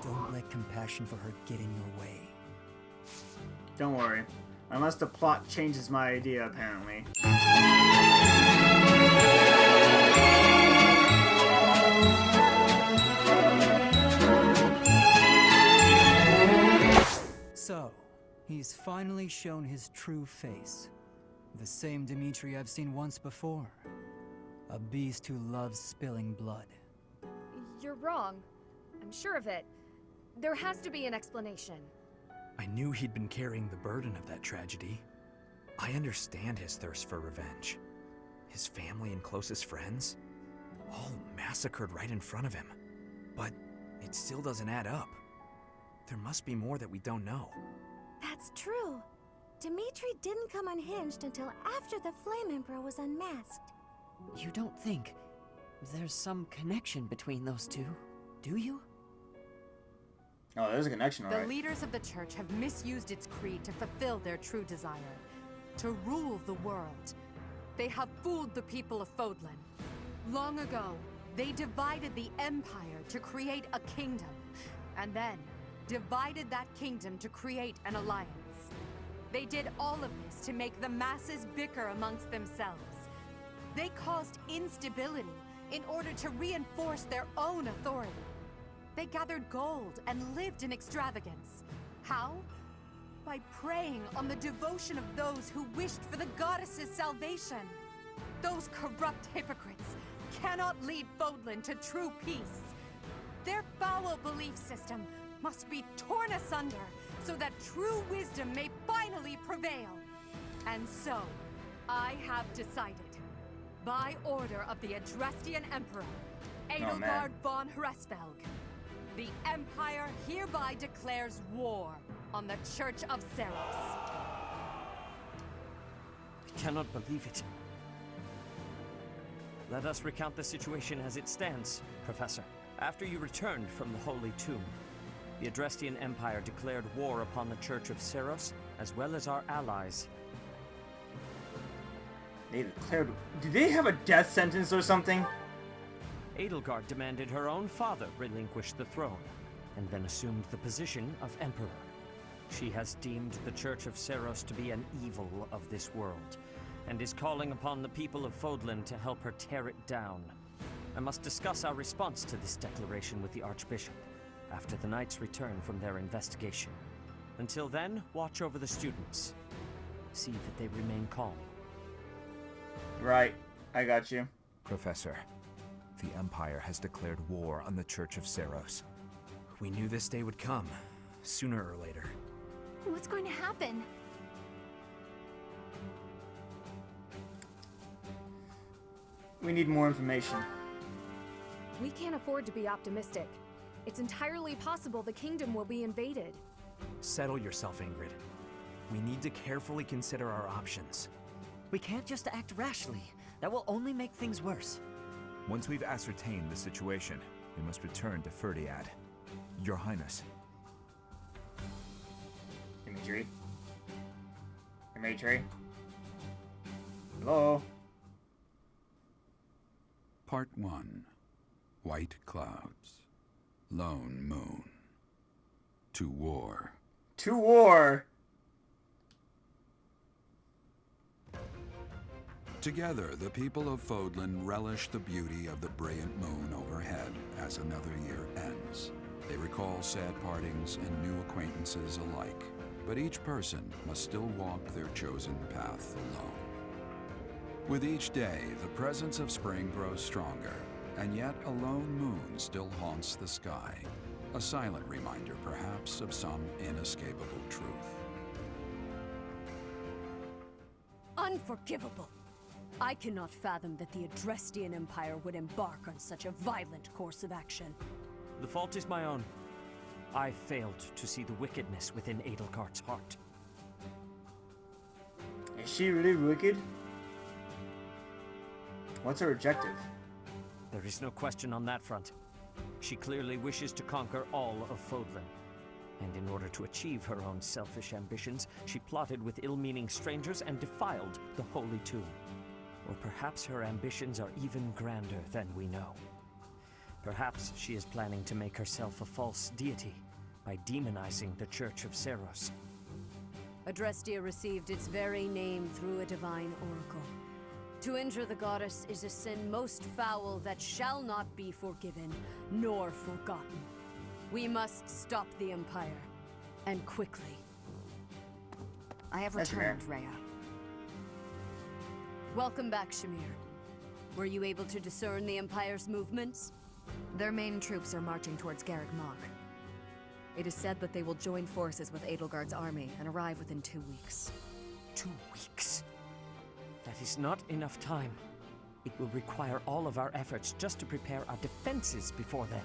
Don't let compassion for her get in your way. Don't worry. Unless the plot changes my idea, apparently. So, he's finally shown his true face. The same Dimitri I've seen once before. A beast who loves spilling blood. You're wrong. I'm sure of it. There has to be an explanation. I knew he'd been carrying the burden of that tragedy. I understand his thirst for revenge. His family and closest friends, all massacred right in front of him. But it still doesn't add up. There must be more that we don't know. That's true. Dimitri didn't come unhinged until after the Flame Emperor was unmasked. You don't think there's some connection between those two, do you? Oh, there's a connection, The alright. leaders of the church have misused its creed to fulfill their true desire, to rule the world. They have fooled the people of Fodlan. Long ago, they divided the Empire to create a kingdom, and then divided that kingdom to create an alliance. They did all of this to make the masses bicker amongst themselves. They caused instability in order to reinforce their own authority. They gathered gold and lived in extravagance. How? By preying on the devotion of those who wished for the goddess's salvation. Those corrupt hypocrites cannot lead Fodlan to true peace. Their foul belief system must be torn asunder so that true wisdom may finally prevail. And so, I have decided, by order of the Adrestian Emperor, Edelgard von Hresvelg, the Empire hereby declares war on the Church of Seros. I cannot believe it. Let us recount the situation as it stands, Professor. After you returned from the Holy Tomb, the Adrestian Empire declared war upon the Church of Seros, as well as our allies. They declared... Do they have a death sentence or something? Edelgard demanded her own father relinquish the throne, and then assumed the position of Emperor. She has deemed the Church of Seros to be an evil of this world, and is calling upon the people of Fodlan to help her tear it down. I must discuss our response to this declaration with the Archbishop, after the Knights return from their investigation. Until then, watch over the students. See that they remain calm. Right. I got you. Professor, the Empire has declared war on the Church of Seros. We knew this day would come, sooner or later. What's going to happen? We need more information. We can't afford to be optimistic. It's entirely possible the kingdom will be invaded. Settle yourself, Ingrid. We need to carefully consider our options. We can't just act rashly. That will only make things worse. Once we've ascertained the situation, we must return to Ferdiad. Your Highness. Dimitri? Dimitri? Hello? Part 1. White Clouds. Lone Moon. To war. To war! Together, the people of Fodlan relish the beauty of the brilliant moon overhead as another year ends. They recall sad partings and new acquaintances alike, but each person must still walk their chosen path alone. With each day, the presence of spring grows stronger, and yet a lone moon still haunts the sky, a silent reminder perhaps of some inescapable truth. Unforgivable! I cannot fathom that the Adrestian Empire would embark on such a violent course of action. The fault is my own. I failed to see the wickedness within Edelgard's heart. Is she really wicked? What's her objective? There is no question on that front. She clearly wishes to conquer all of Fodlan. And in order to achieve her own selfish ambitions, she plotted with ill-meaning strangers and defiled the Holy Tomb. Or perhaps her ambitions are even grander than we know. Perhaps she is planning to make herself a false deity by demonizing the Church of Seros. Adrestia received its very name through a divine oracle. To injure the goddess is a sin most foul that shall not be forgiven nor forgotten. We must stop the Empire, and quickly. I have That's returned, fair. Rhea. Welcome back, Shamir. Were you able to discern the Empire's movements? Their main troops are marching towards Garreg Mach. It is said that they will join forces with Edelgard's army and arrive within 2 weeks. 2 weeks? That is not enough time. It will require all of our efforts just to prepare our defenses before then.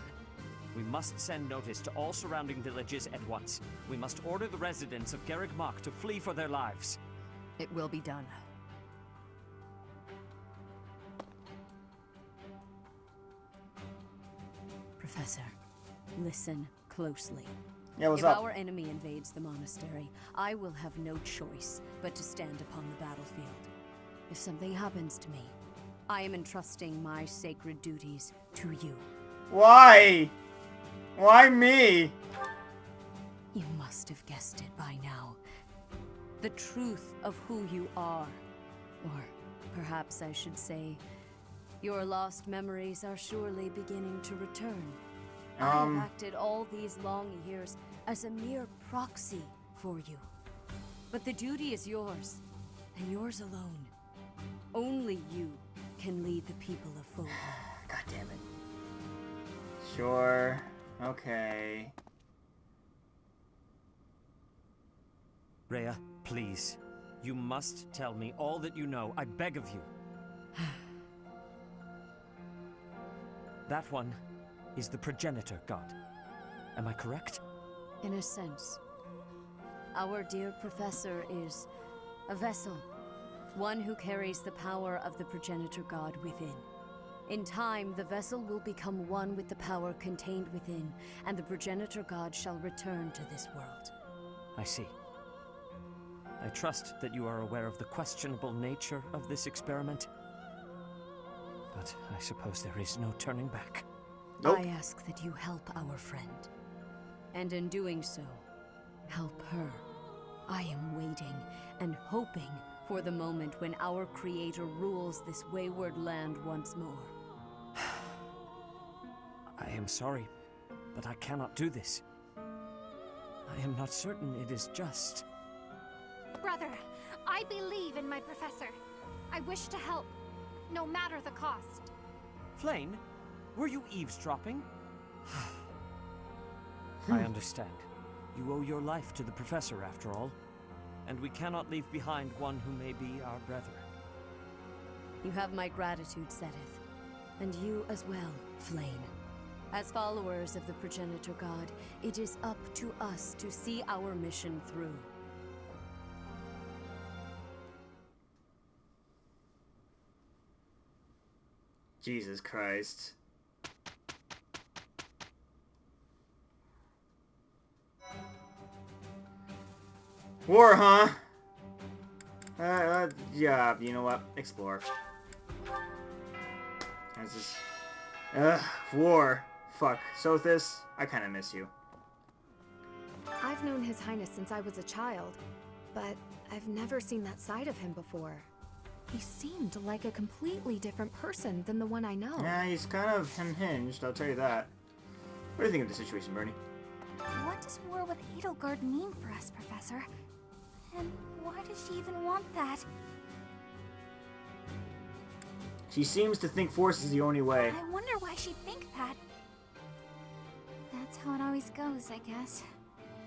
We must send notice to all surrounding villages at once. We must order the residents of Garreg Mach to flee for their lives. It will be done. Professor, listen closely. Yeah, what's if up? our enemy invades the monastery, I will have no choice but to stand upon the battlefield. If something happens to me, I am entrusting my sacred duties to you. Why? Why me? You must have guessed it by now. The truth of who you are. Or perhaps I should say, your lost memories are surely beginning to return. I have acted all these long years as a mere proxy for you. But the duty is yours, and yours alone. Only you can lead the people of Fold. God damn it. Sure. Okay. Rhea, please. You must tell me all that you know. I beg of you. That one is the progenitor god. Am I correct? In a sense. Our dear professor is a vessel. One who carries the power of the progenitor god within. In time, the vessel will become one with the power contained within, and the progenitor god shall return to this world. I see. I trust that you are aware of the questionable nature of this experiment. But I suppose there is no turning back. Nope. I ask that you help our friend. And in doing so, help her. I am waiting and hoping for the moment when our creator rules this wayward land once more. I am sorry, but I cannot do this. I am not certain it is just. Brother, I believe in my professor. I wish to help, no matter the cost. Flayn, were you eavesdropping? I understand. You owe your life to the professor, after all. And we cannot leave behind one who may be our brethren. You have my gratitude, Seteth. And you as well, Flayn. As followers of the progenitor god, it is up to us to see our mission through. Jesus Christ. War, huh? Yeah, you know what? Explore. This is... war. Fuck. Sothis, I kinda miss you. I've known His Highness since I was a child, but I've never seen that side of him before. He seemed like a completely different person than the one I know. Yeah, he's kind of unhinged, I'll tell you that. What do you think of the situation, Bernie? What does war with Edelgard mean for us, Professor? And why does she even want that? She seems to think force is the only way. I wonder why she'd think that. That's how it always goes, I guess.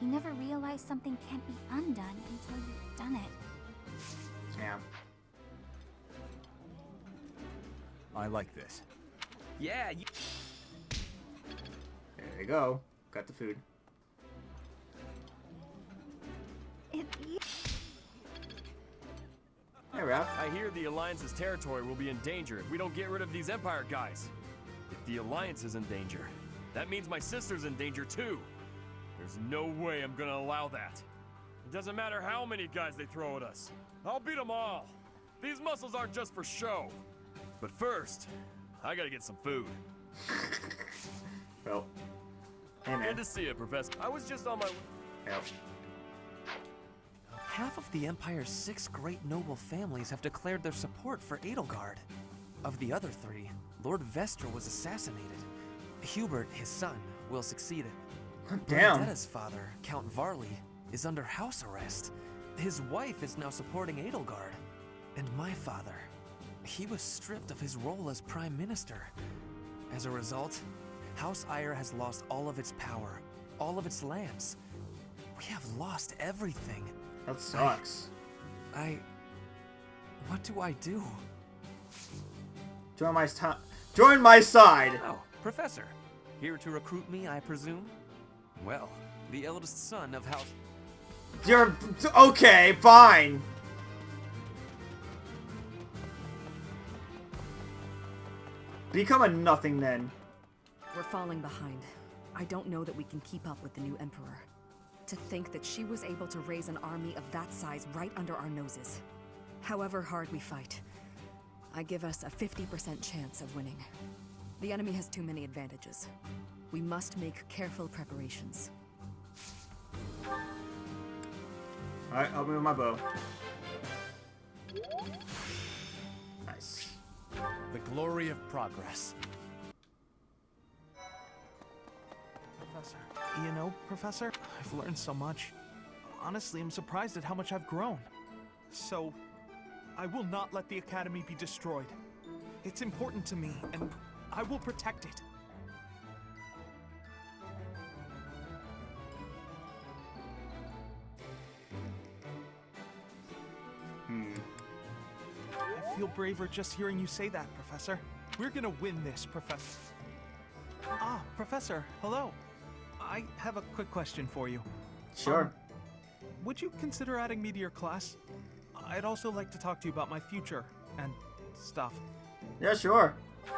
You never realize something can't be undone until you've done it. Yeah. I like this. Yeah, There you go. Got the food. It... Hey, Raph. I hear the Alliance's territory will be in danger if we don't get rid of these Empire guys. If the Alliance is in danger, that means my sister's in danger too. There's no way I'm gonna allow that. It doesn't matter how many guys they throw at us. I'll beat them all. These muscles aren't just for show. But first, I gotta get some food. Well, hey man. Good to see you, Professor. I was just on my way. Yep. Half of the Empire's 6 great noble families have declared their support for Edelgard. Of the other 3, Lord Vestra was assassinated. Hubert, his son, will succeed him. Damn. Bernadetta's father, Count Varley, is under house arrest. His wife is now supporting Edelgard. And my father, he was stripped of his role as Prime Minister. As a result, House Eyre has lost all of its power, all of its lands. We have lost everything. That sucks. What do I do? Join my side. Oh, Professor. Here to recruit me, I presume? Well, the eldest son of House... You're... Okay, fine. Become a nothing then. We're falling behind. I don't know that we can keep up with the new Emperor. To think that she was able to raise an army of that size right under our noses. However hard we fight, I give us a 50% chance of winning. The enemy has too many advantages. We must make careful preparations. Alright, I'll move my bow. Nice. The glory of progress. Professor. You know, Professor, I've learned so much. Honestly, I'm surprised at how much I've grown. So, I will not let the Academy be destroyed. It's important to me, and I will protect it. I feel braver just hearing you say that, Professor. We're gonna win this, Professor. Ah, Professor, hello. I have a quick question for you. Sure. Would you consider adding me to your class? I'd also like to talk to you about my future and stuff. Yeah, sure.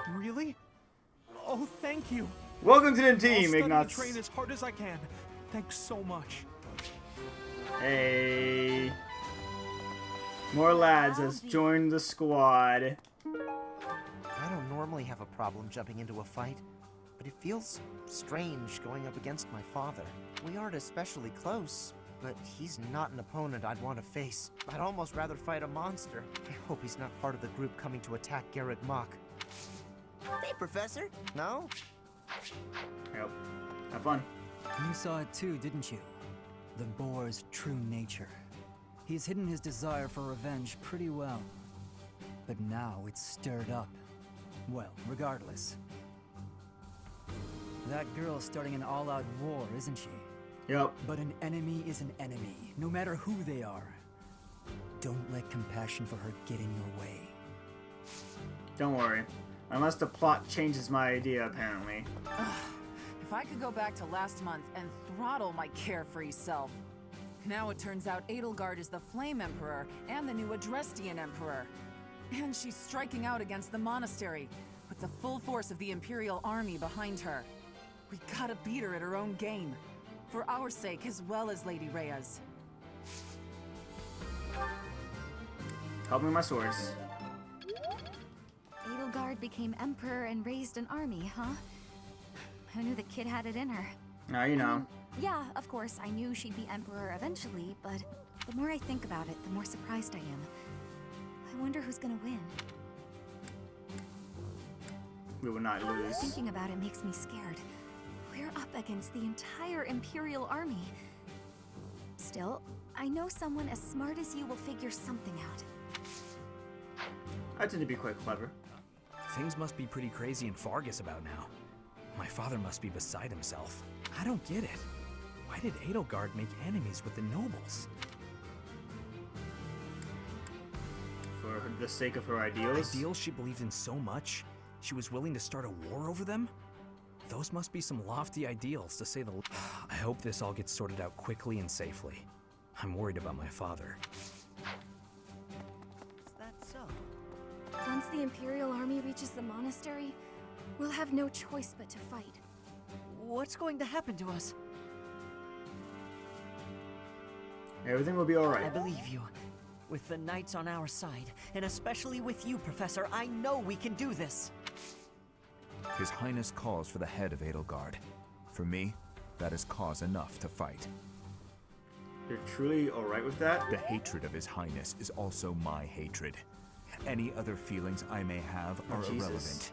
Really? Oh, thank you. Welcome to the team, I'll study Ignatz. and train as hard as I can. Thanks so much. Hey. More lads has joined the squad. I don't normally have a problem jumping into a fight, but it feels strange going up against my father. We aren't especially close, but he's not an opponent I'd want to face. I'd almost rather fight a monster. I hope he's not part of the group coming to attack Garrett Mach. Hey, Professor. No? Yep. Have fun. You saw it too, didn't you? The boar's true nature. He's hidden his desire for revenge pretty well. But now it's stirred up. Well, regardless. That girl's starting an all-out war, isn't she? Yep. But an enemy is an enemy, no matter who they are. Don't let compassion for her get in your way. Don't worry. Unless the plot changes my idea, apparently. If I could go back to last month and throttle my carefree self. Now it turns out Edelgard is the Flame Emperor and the new Adrestian Emperor. And she's striking out against the monastery, with the full force of the Imperial army behind her. We gotta beat her at her own game. For our sake as well as Lady Rhea's. Help me with my swords. Edelgard became emperor and raised an army, huh? Who knew the kid had it in her? Now you know. Yeah, of course, I knew she'd be emperor eventually, but the more I think about it, the more surprised I am. I wonder who's gonna win. We will not lose. Thinking about it makes me scared. We're up against the entire Imperial army. Still, I know someone as smart as you will figure something out. I tend to be quite clever. Things must be pretty crazy in Fargus about now. My father must be beside himself. I don't get it. Why did Edelgard make enemies with the nobles? For the sake of her ideals? Ideals she believed in so much, she was willing to start a war over them? Those must be some lofty ideals, to say the least. I hope this all gets sorted out quickly and safely. I'm worried about my father. Is that so? Once the Imperial army reaches the monastery, we'll have no choice but to fight. What's going to happen to us? Everything will be alright. I believe you. With the knights on our side, and especially with you, Professor, I know we can do this. His Highness calls for the head of Edelgard. For me, that is cause enough to fight. You're truly alright with that? The hatred of His Highness is also my hatred. Any other feelings I may have are irrelevant.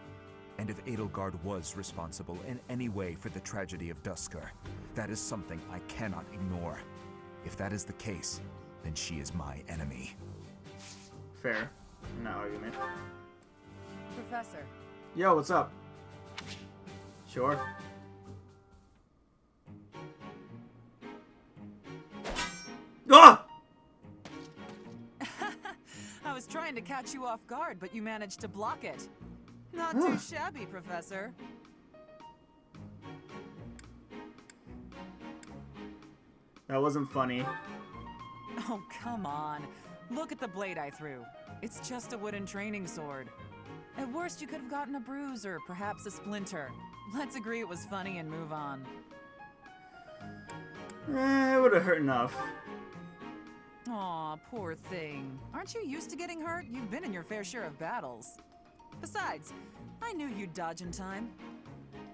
And if Edelgard was responsible in any way for the tragedy of Duskur, that is something I cannot ignore. If that is the case, then she is my enemy. Fair. No argument. Professor. Yo, what's up? Sure. Ah! I was trying to catch you off guard, but you managed to block it. Not too shabby, Professor. That wasn't funny. Oh, come on. Look at the blade I threw. It's just a wooden training sword. At worst, you could have gotten a bruise or perhaps a splinter. Let's agree it was funny and move on. It would have hurt enough. Aw, poor thing. Aren't you used to getting hurt? You've been in your fair share of battles. Besides, I knew you'd dodge in time.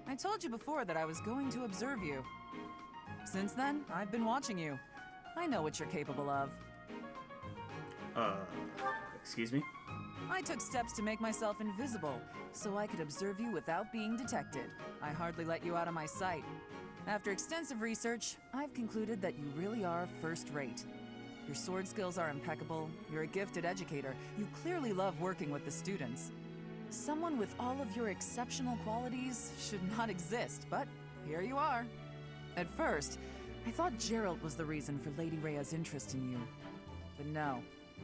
I told you before that I was going to observe you. Since then, I've been watching you. I know what you're capable of. Excuse me? I took steps to make myself invisible, so I could observe you without being detected. I hardly let you out of my sight. After extensive research, I've concluded that you really are first-rate. Your sword skills are impeccable, you're a gifted educator, you clearly love working with the students. Someone with all of your exceptional qualities should not exist, but here you are. At first, I thought Gerald was the reason for Lady Rhea's interest in you. But no,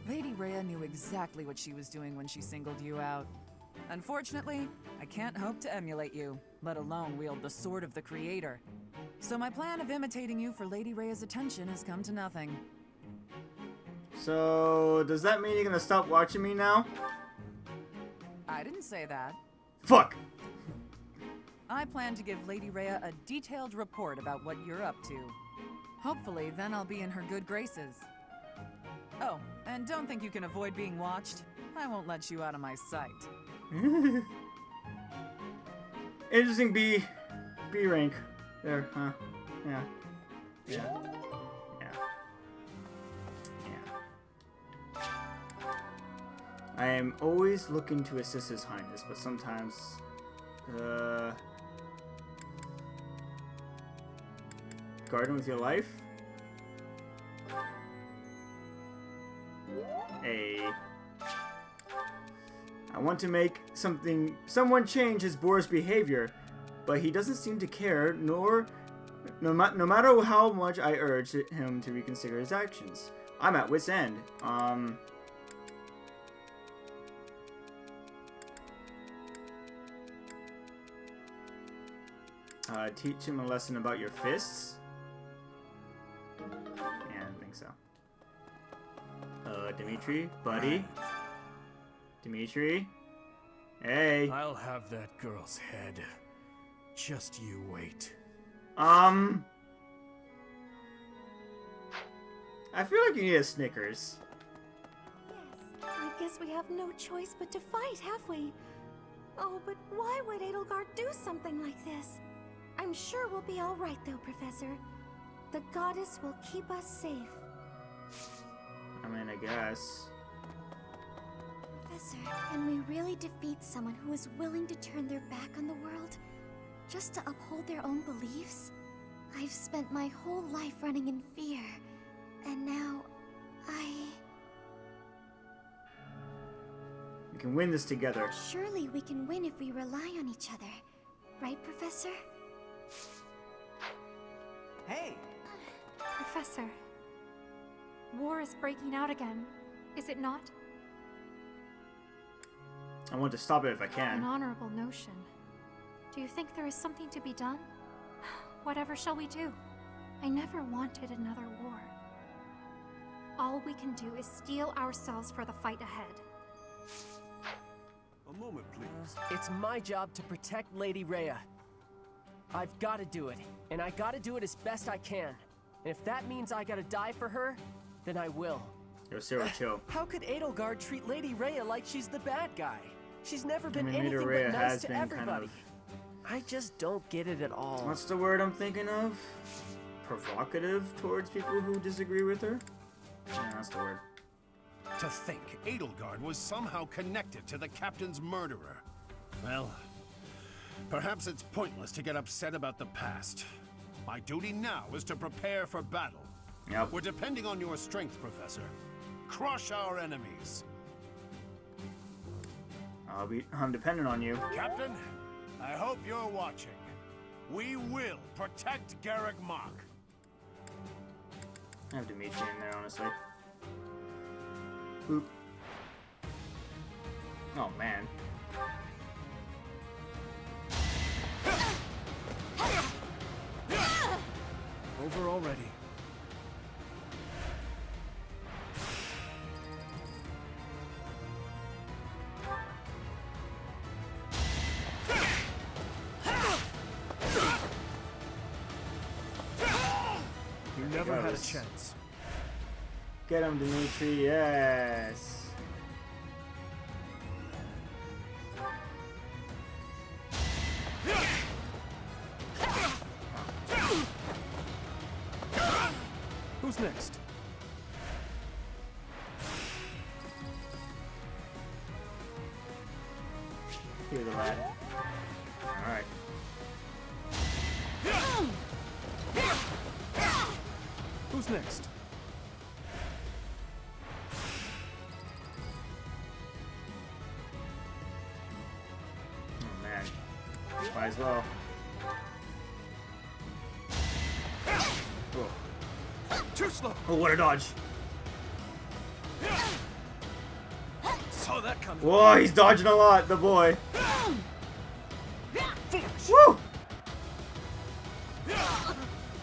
Lady Rhea knew exactly what she was doing when she singled you out. Unfortunately, I can't hope to emulate you, let alone wield the sword of the Creator. So my plan of imitating you for Lady Rhea's attention has come to nothing. So, does that mean you're gonna stop watching me now? I didn't say that. Fuck! I plan to give Lady Rhea a detailed report about what you're up to. Hopefully, then I'll be in her good graces. Oh, and don't think you can avoid being watched. I won't let you out of my sight. Interesting B rank. There, huh? Yeah. Yeah. I am always looking to assist His Highness, but sometimes, garden with your life? I want to make someone change his boor's behavior, but he doesn't seem to care, no matter how much I urge him to reconsider his actions. I'm at wit's end. Teach him a lesson about your fists? Yeah, I don't think so. Dimitri? Buddy? Dimitri? Hey! I'll have that girl's head. Just you wait. I feel like you need a Snickers. Yes, I guess we have no choice but to fight, have we? Oh, but why would Edelgard do something like this? I'm sure we'll be all right, though, Professor. The goddess will keep us safe. I mean, I guess. Professor, can we really defeat someone who is willing to turn their back on the world just to uphold their own beliefs? I've spent my whole life running in fear, and now We can win this together. Surely we can win if we rely on each other. Right, Professor? Hey! Professor, war is breaking out again, is it not? I want to stop it if I An can. honorable notion. Do you think there is something to be done? Whatever shall we do? I never wanted another war. All we can do is steel ourselves for the fight ahead. A moment, please. It's my job to protect Lady Rhea. I've got to do it, and I got to do it as best I can. And if that means I got to die for her, then I will. Yo, Sarah, chill. How could Edelgard treat Lady Rhea like she's the bad guy? She's never been Lady anything Rhea but nice has to been everybody. kind of I just don't get it at all. What's the word I'm thinking of? Provocative towards people who disagree with her? Yeah, that's the word. To think Edelgard was somehow connected to the captain's murderer. Well, perhaps it's pointless to get upset about the past. My duty now is to prepare for battle. Yep. We're depending on your strength, Professor. Crush our enemies. I'm dependent on you. Captain, I hope you're watching. We will protect Garrick Mach. I have Dimitri in there, honestly. Boop. Oh, man. Over already. You never had a chance. Get him, Dimitri, yes! Who's next? Here's the lad. Alright. Who's next? Oh man. Might as well. Oh. Too slow. Oh, what a dodge. Saw that coming. Whoa, he's dodging a lot, the boy. Woo!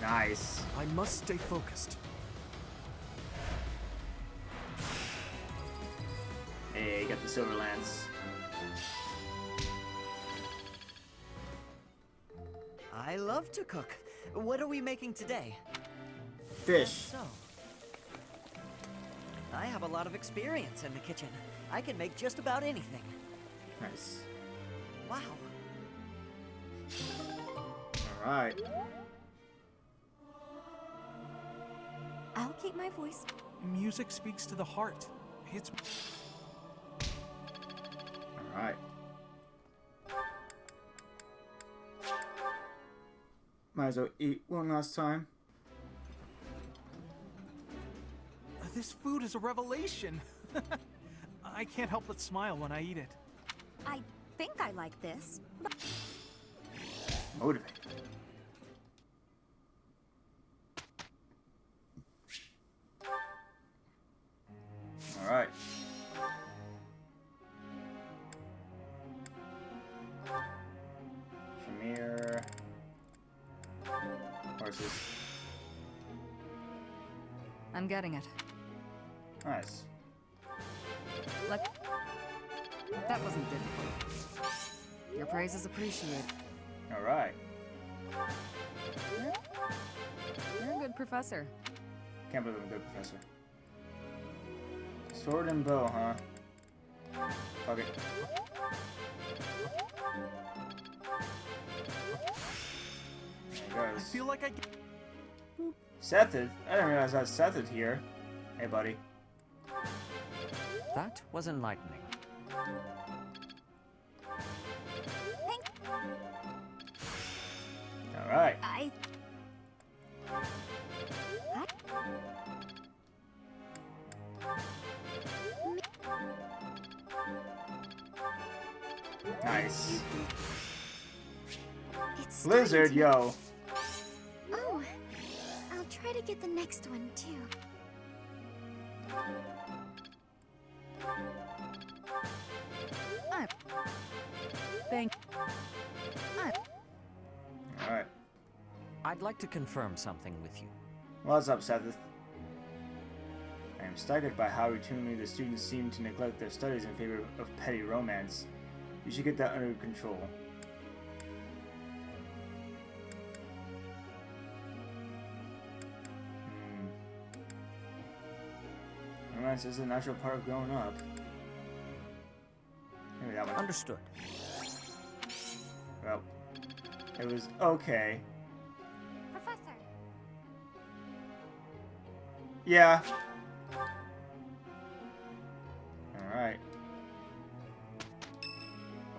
Nice. I must stay focused. Hey, got the silver lance. I love to cook. What are we making today? Fish. So, I have a lot of experience in the kitchen. I can make just about anything. Nice. Wow. Alright. I'll keep my voice. Music speaks to the heart. It's... Alright. Might as well eat one last time. This food is a revelation. I can't help but smile when I eat it. I think I like this. But Motivate. Alright. Shamir. Horses. I'm getting it. Nice. That wasn't difficult. Your praise is appreciated. Alright. You're a good professor. Can't believe I'm a good professor. Sword and bow, huh? Fuck it. There I goes. feel like I... Sethid? I didn't realize I was Sethid here. Hey, buddy. That was enlightening. Alright. Nice. it's Blizzard, starting yo. Oh, I'll try to get the next one too. Thank. Alright. I'd like to confirm something with you. What's up, Sethith? I am staggered by how routinely the students seem to neglect their studies in favor of petty romance. You should get that under control. Romance is a natural part of growing up. Maybe that one. Understood. Well, It was okay. Professor. Yeah. Alright.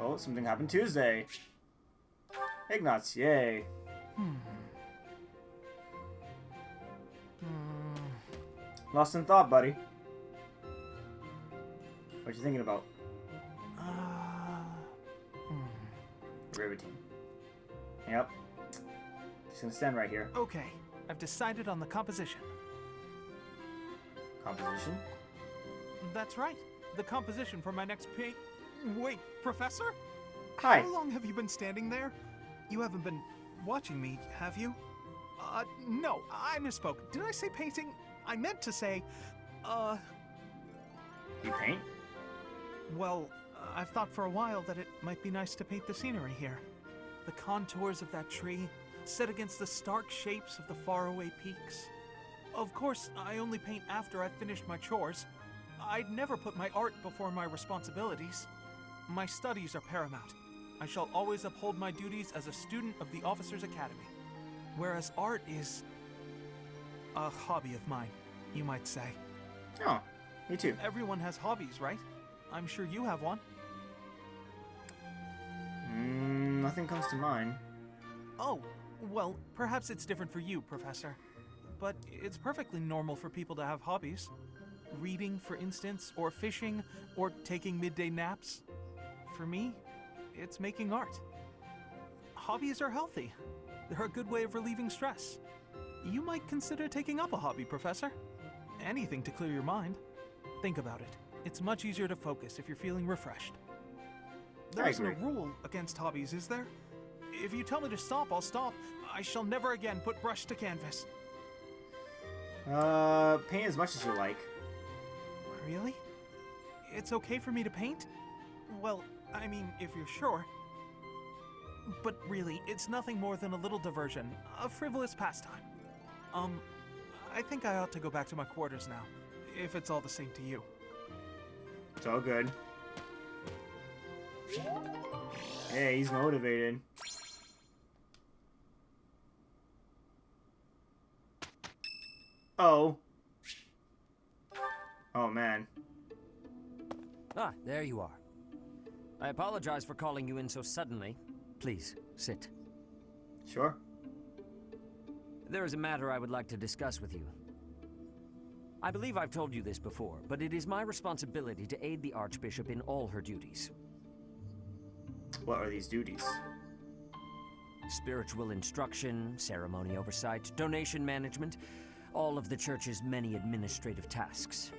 Oh, something happened Tuesday. Ignatz, yay. Lost in thought, buddy. What you thinking about? Riveting. Yep. Just gonna stand right here. Okay, I've decided on the composition. Composition? That's right. The composition for my next paint. Wait, Professor? Hi. How long have you been standing there? You haven't been watching me, have you? No, I misspoke. Did I say painting? I meant to say, You paint? Well, I've thought for a while that it might be nice to paint the scenery here. The contours of that tree, set against the stark shapes of the faraway peaks. Of course, I only paint after I've finished my chores. I'd never put my art before my responsibilities. My studies are paramount. I shall always uphold my duties as a student of the Officers' Academy. Whereas art is a hobby of mine, you might say. Oh, me too. Everyone has hobbies, right? I'm sure you have one. Nothing comes to mind. Oh, well, perhaps it's different for you, Professor. But it's perfectly normal for people to have hobbies. Reading, for instance, or fishing, or taking midday naps. For me, it's making art. Hobbies are healthy. They're a good way of relieving stress. You might consider taking up a hobby, Professor. Anything to clear your mind. Think about it. It's much easier to focus if you're feeling refreshed. There isn't a rule against hobbies, is there? If you tell me to stop, I'll stop. I shall never again put brush to canvas. Paint as much as you like. Really? It's okay for me to paint? Well, I mean, if you're sure. But really, it's nothing more than a little diversion, a frivolous pastime. I think I ought to go back to my quarters now, if it's all the same to you. It's all good. Hey, he's motivated. Oh. Oh, man. Ah, there you are. I apologize for calling you in so suddenly. Please, sit. Sure. There is a matter I would like to discuss with you. I believe I've told you this before, but it is my responsibility to aid the Archbishop in all her duties. What are these duties? Spiritual instruction, ceremony oversight, donation management, all of the Church's many administrative tasks.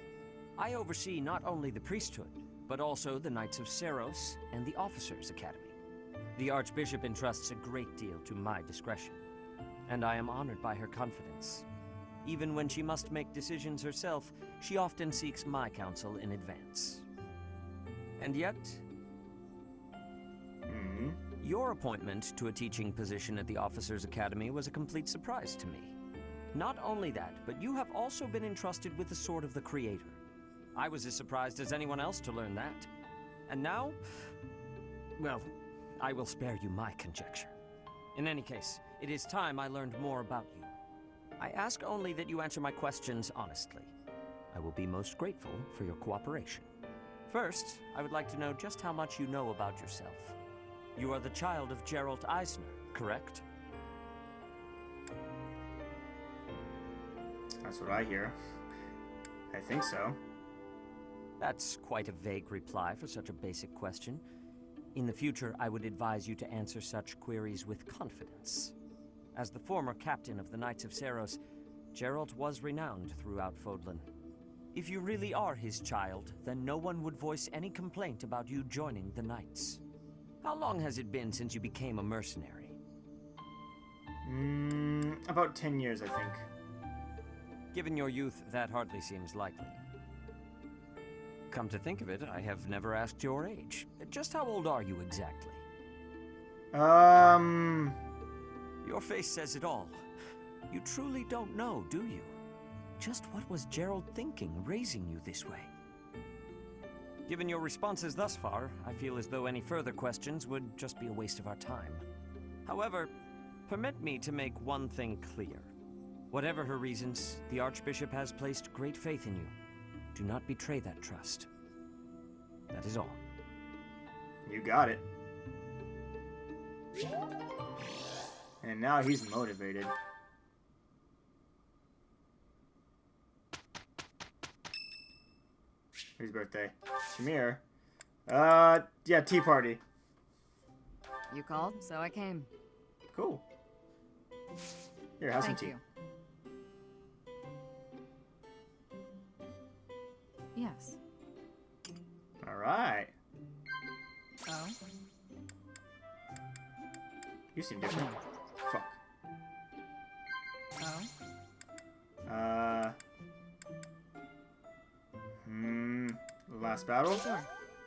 I oversee not only the priesthood, but also the Knights of Seros and the Officers' Academy. The Archbishop entrusts a great deal to my discretion, and I am honored by her confidence. Even when she must make decisions herself, she often seeks my counsel in advance. And yet, your appointment to a teaching position at the Officers' Academy was a complete surprise to me. Not only that, but you have also been entrusted with the Sword of the Creator. I was as surprised as anyone else to learn that. And now, well, I will spare you my conjecture. In any case, it is time I learned more about you. I ask only that you answer my questions honestly. I will be most grateful for your cooperation. First, I would like to know just how much you know about yourself. You are the child of Gerald Eisner, correct? That's what I hear. I think so. That's quite a vague reply for such a basic question. In the future, I would advise you to answer such queries with confidence. As the former captain of the Knights of Seros, Gerald was renowned throughout Fodlan. If you really are his child, then no one would voice any complaint about you joining the Knights. How long has it been since you became a mercenary? About 10 years, I think. Given your youth, that hardly seems likely. Come to think of it, I have never asked your age. Just how old are you exactly? Your face says it all. You truly don't know, do you? Just what was Gerald thinking, raising you this way? Given your responses thus far, I feel as though any further questions would just be a waste of our time. However, permit me to make one thing clear. Whatever her reasons, the Archbishop has placed great faith in you. Do not betray that trust. That is all. You got it. And now he's motivated. Whose birthday? Shamir. Yeah, tea party. You called, so I came. Cool. Here, have some Thank tea. You. Yes. Alright. Oh? You seem different. Fuck. Oh? Last battle? Sure.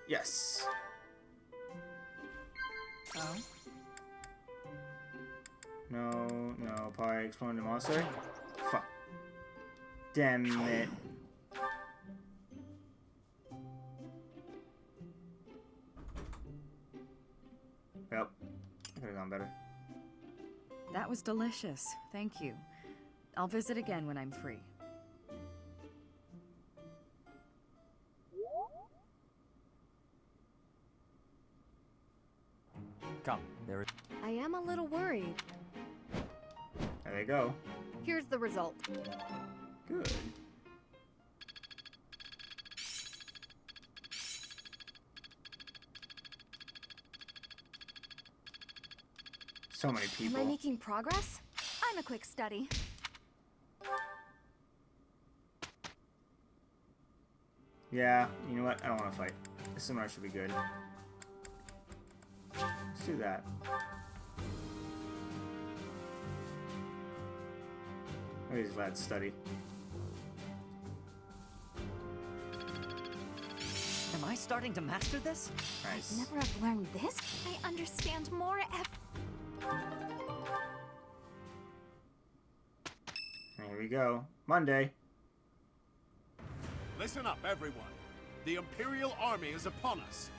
Yes. Oh? No, probably exploring the monster. Fuck. Damn it. Yep. Could have gone better. That was delicious. Thank you. I'll visit again when I'm free. Come, there is... I am a little worried. There they go. Here's the result. Good. So many people. Am I making progress? I'm a quick study. Yeah, you know what? I don't want to fight. This seminar should be good. Let's do that. Look at these lads study. Am I starting to master this? Nice. Never have learned this. I understand more Here we go. Monday. Listen up, everyone. The Imperial Army is upon us.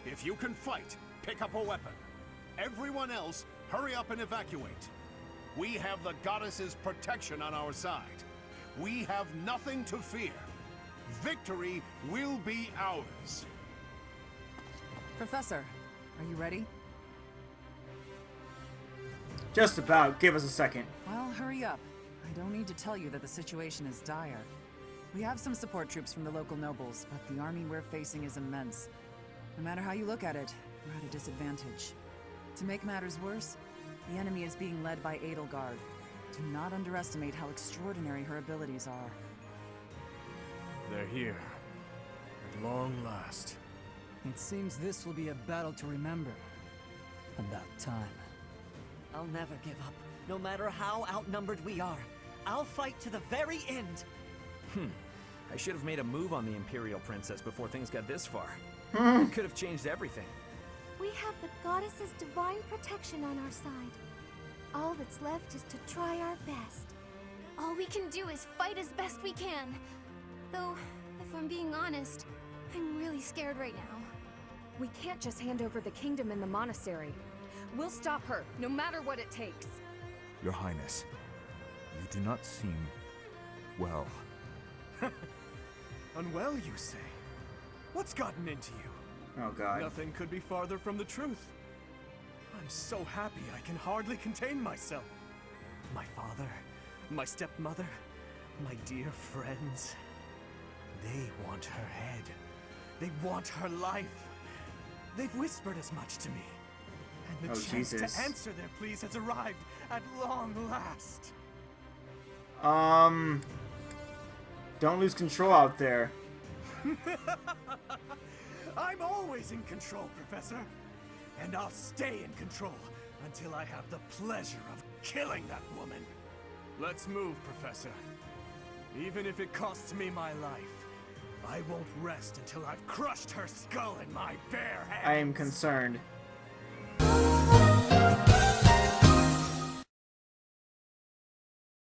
If you can fight, pick up a weapon. Everyone else, hurry up and evacuate. We have the goddess's protection on our side. We have nothing to fear. Victory will be ours. Professor, are you ready? Just about. Give us a second. Well, hurry up. I don't need to tell you that the situation is dire. We have some support troops from the local nobles, but the army we're facing is immense. No matter how you look at it, we're at a disadvantage. To make matters worse, the enemy is being led by Edelgard. Do not underestimate how extraordinary her abilities are. They're here. At long last. It seems this will be a battle to remember. About time. I'll never give up, no matter how outnumbered we are. I'll fight to the very end. I should have made a move on the Imperial Princess before things got this far. Could have changed everything. We have the goddess's divine protection on our side. All that's left is to try our best. All we can do is fight as best we can. Though, if I'm being honest, I'm really scared right now. We can't just hand over the kingdom and the monastery. We'll stop her, no matter what it takes. Your Highness, you do not seem well. Unwell, you say? What's gotten into you? Oh, God. Nothing could be farther from the truth. I'm so happy I can hardly contain myself. My father, my stepmother, my dear friends. They want her head. They want her life. They've whispered as much to me. And the chance Jesus. to answer their pleas has arrived at long last. Don't lose control out there. I'm always in control, Professor. And I'll stay in control until I have the pleasure of killing that woman. Let's move, Professor. Even if it costs me my life, I won't rest until I've crushed her skull in my bare hands. I am concerned.